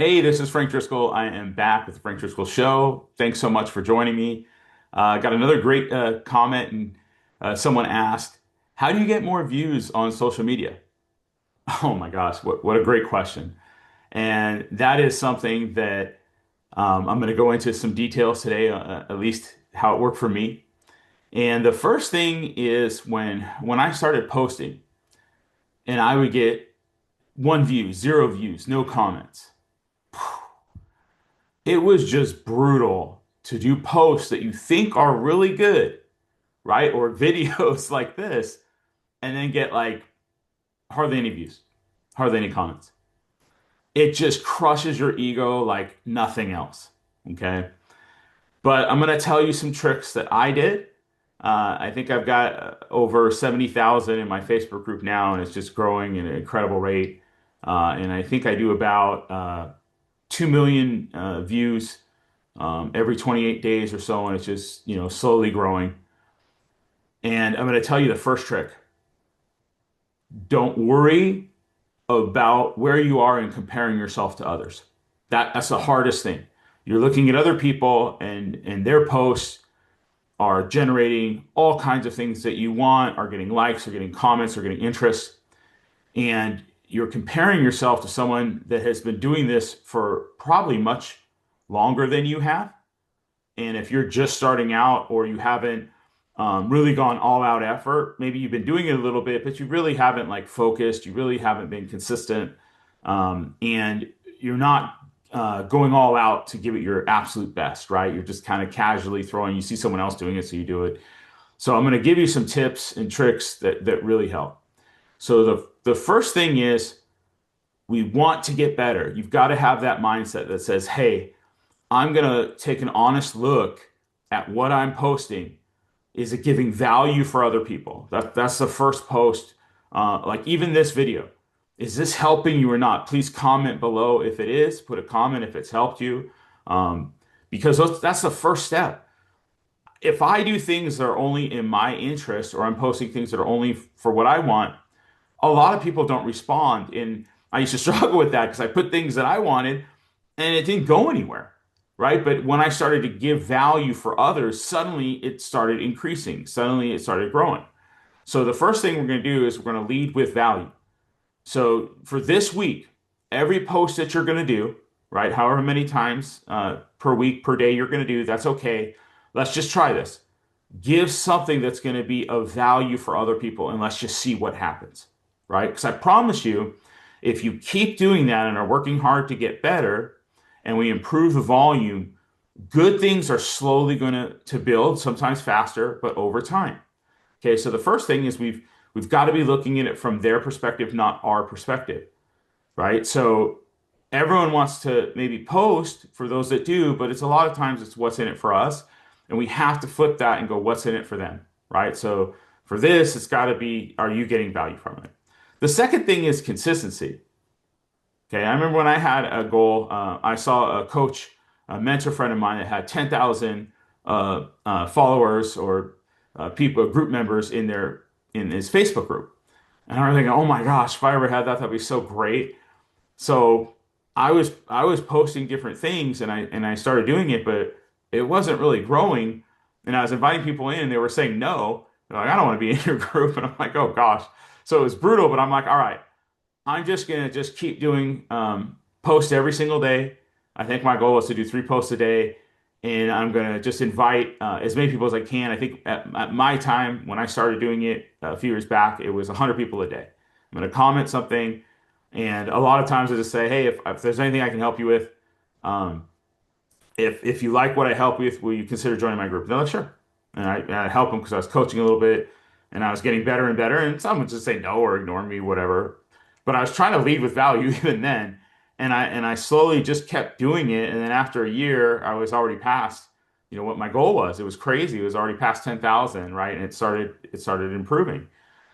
Hey, this is Frank Driscoll. I am back with the Frank Driscoll Show. Thanks so much for joining me. Got another great comment, and someone asked, "How do you get more views on social media?" Oh my gosh, what a great question! And that is something that I'm going to go into some details today, at least how it worked for me. And the first thing is when I started posting, and I would get one view, zero views, no comments. It was just brutal to do posts that you think are really good, right? Or videos like this, and then get like hardly any views, hardly any comments. It just crushes your ego like nothing else. Okay. But I'm going to tell you some tricks that I did. I think I've got over 70,000 in my Facebook group now, and it's just growing at an incredible rate. And I think I do about 2 million views every 28 days or so, and it's just, slowly growing. And I'm going to tell you the first trick. Don't worry about where you are and comparing yourself to others. That's the hardest thing. You're looking at other people and their posts are generating all kinds of things that you want, are getting likes, are getting comments, are getting interests, and you're comparing yourself to someone that has been doing this for probably much longer than you have. And if you're just starting out or you haven't really gone all out effort, maybe you've been doing it a little bit, but you really haven't like focused, you really haven't been consistent, and you're not going all out to give it your absolute best, right? You're just kind of casually throwing, you see someone else doing it, so you do it. So I'm going to give you some tips and tricks that really help. So the first thing is we want to get better. You've got to have that mindset that says, hey, I'm going to take an honest look at what I'm posting. Is it giving value for other people? That's the first post. Like even this video, is this helping you or not? Please comment below if it is. Put a comment if it's helped you, because that's the first step. If I do things that are only in my interest, or I'm posting things that are only for what I want, a lot of people don't respond. And I used to struggle with that because I put things that I wanted and it didn't go anywhere, right? But when I started to give value for others, suddenly it started increasing. Suddenly it started growing. So the first thing we're going to do is we're going to lead with value. So for this week, every post that you're going to do, right, however many times per week, per day you're going to do, that's okay. Let's just try this. Give something that's going to be of value for other people, and let's just see what happens, right? Because I promise you, if you keep doing that and are working hard to get better, and we improve the volume, good things are slowly going to build, sometimes faster, but over time. Okay, so the first thing is we've got to be looking at it from their perspective, not our perspective, right? So everyone wants to maybe post for those that do, but it's a lot of times it's what's in it for us, and we have to flip that and go what's in it for them, right? So for this, it's got to be, are you getting value from it? The second thing is consistency. Okay, I remember when I had a goal, I saw a coach, a mentor friend of mine that had 10,000 followers or people, group members in his Facebook group. And I was thinking, oh my gosh, if I ever had that, that'd be so great. So I was posting different things and I started doing it, but it wasn't really growing. And I was inviting people in, and they were saying no. They're like, I don't want to be in your group. And I'm like, oh gosh. So it was brutal, but I'm like, all right, I'm just gonna just keep doing posts every single day. I think my goal is to do 3 posts a day, and I'm gonna just invite as many people as I can. I think at my time when I started doing it a few years back, it was 100 people a day. I'm gonna comment something, and a lot of times I just say, hey, if there's anything I can help you with, um, if you like what I help with, will you consider joining my group? They're like, sure. And I help them because I was coaching a little bit, and I was getting better and better. And some would just say no or ignore me, whatever. But I was trying to lead with value even then, and I slowly just kept doing it. And then after a year, I was already past, what my goal was. It was crazy. It was already past 10,000, right? And it started improving.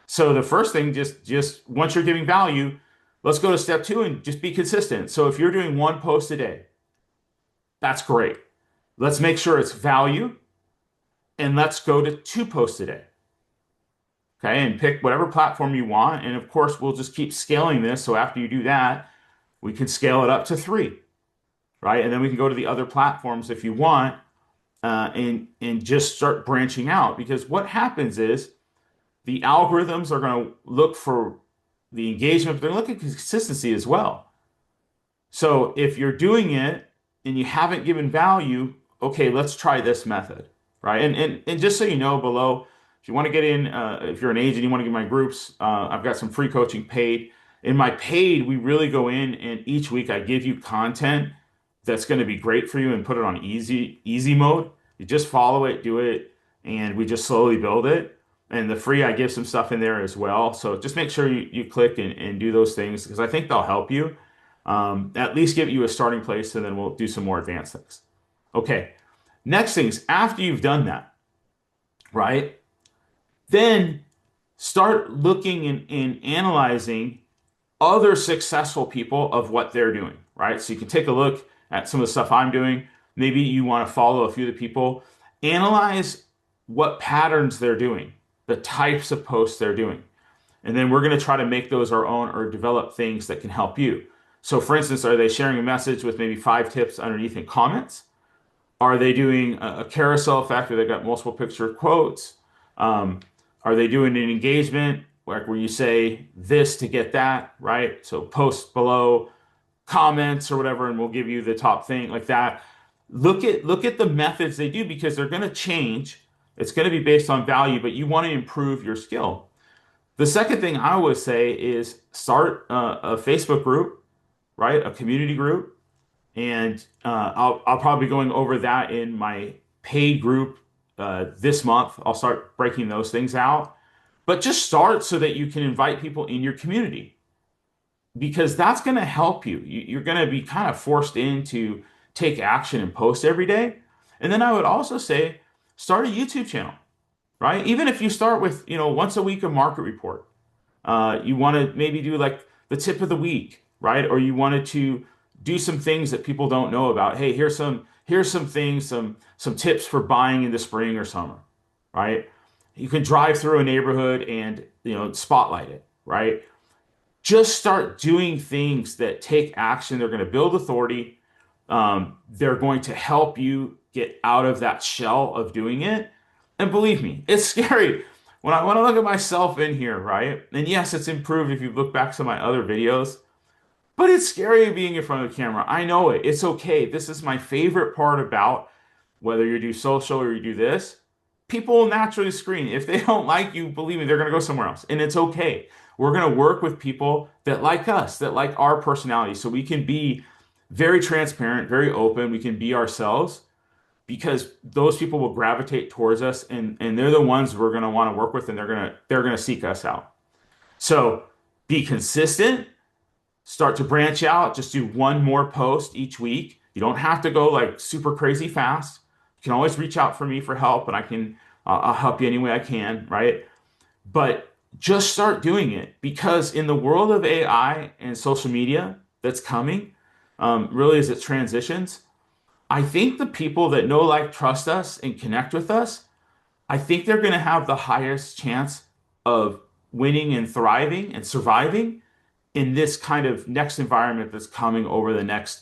So the first thing, just once you're giving value, let's go to step two and just be consistent. So if you're doing one post a day, that's great. Let's make sure it's value, and let's go to 2 posts a day. Okay, and pick whatever platform you want. And of course, we'll just keep scaling this. So after you do that, we can scale it up to 3. right? And then we can go to the other platforms if you want, and just start branching out. Because what happens is the algorithms are going to look for the engagement, but they're looking at consistency as well. So if you're doing it and you haven't given value, okay, let's try this method, right? And just so you know, below, if you want to get in, if you're an agent, you want to get my groups, I've got some free coaching paid. In my paid, we really go in and each week I give you content that's going to be great for you and put it on easy mode. You just follow it, do it, and we just slowly build it. And the free, I give some stuff in there as well. So just make sure you click and do those things because I think they'll help you. At least give you a starting place, and then we'll do some more advanced things. Okay. Next things, after you've done that, right? Then start looking and analyzing other successful people of what they're doing, right? So you can take a look at some of the stuff I'm doing. Maybe you want to follow a few of the people. Analyze what patterns they're doing, the types of posts they're doing. And then we're going to try to make those our own or develop things that can help you. So for instance, are they sharing a message with maybe 5 tips underneath in comments? Are they doing a carousel effect where they've got multiple picture quotes? Are they doing an engagement like where you say this to get that, right? So post below comments or whatever, and we'll give you the top thing like that. Look at the methods they do because they're going to change. It's going to be based on value, but you want to improve your skill. The second thing I always say is start a Facebook group, right? A community group. And I'll probably be going over that in my paid group this month. I'll start breaking those things out. But just start so that you can invite people in your community because that's going to help you. You're going to be kind of forced in to take action and post every day. And then I would also say start a YouTube channel, right? Even if you start with, once a week a market report. You want to maybe do like the tip of the week, right? Or you wanted to do some things that people don't know about. Hey, here's some things, some tips for buying in the spring or summer, right? You can drive through a neighborhood and spotlight it, right? Just start doing things that take action. They're going to build authority. They're going to help you get out of that shell of doing it. And believe me, it's scary. When I want to look at myself in here, right? And yes, it's improved if you look back to my other videos. But it's scary being in front of the camera. I know it. It's okay. This is my favorite part about whether you do social or you do this. People will naturally screen. If they don't like you, believe me, they're going to go somewhere else. And it's okay. We're going to work with people that like us, that like our personality. So we can be very transparent, very open. We can be ourselves because those people will gravitate towards us and they're the ones we're going to want to work with and they're going to seek us out. So be consistent. Start to branch out. Just do one more post each week. You don't have to go like super crazy fast. You can always reach out for me for help, and I'll help you any way I can, right? But just start doing it because in the world of AI and social media that's coming, really as it transitions, I think the people that know, like, trust us and connect with us, I think they're going to have the highest chance of winning and thriving and surviving in this kind of next environment that's coming over the next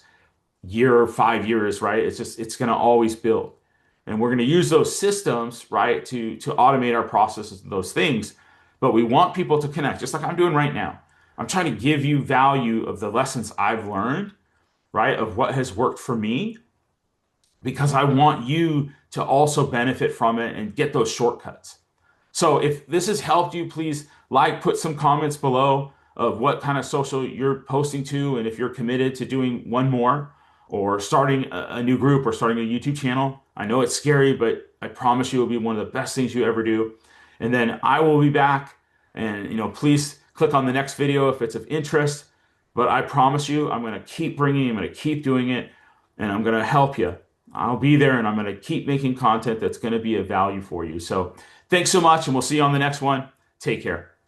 year or 5 years, right? It's going to always build. And we're going to use those systems, right, to automate our processes and those things. But we want people to connect, just like I'm doing right now. I'm trying to give you value of the lessons I've learned, right, of what has worked for me, because I want you to also benefit from it and get those shortcuts. So if this has helped you, please put some comments below of what kind of social you're posting to, and if you're committed to doing one more or starting a new group or starting a YouTube channel. I know it's scary, but I promise you it'll be one of the best things you ever do. And then I will be back, and please click on the next video if it's of interest. But I promise you, I'm going to keep bringing, I'm going to keep doing it, and I'm going to help you. I'll be there, and I'm going to keep making content that's going to be of value for you. So thanks so much, and we'll see you on the next one. Take care.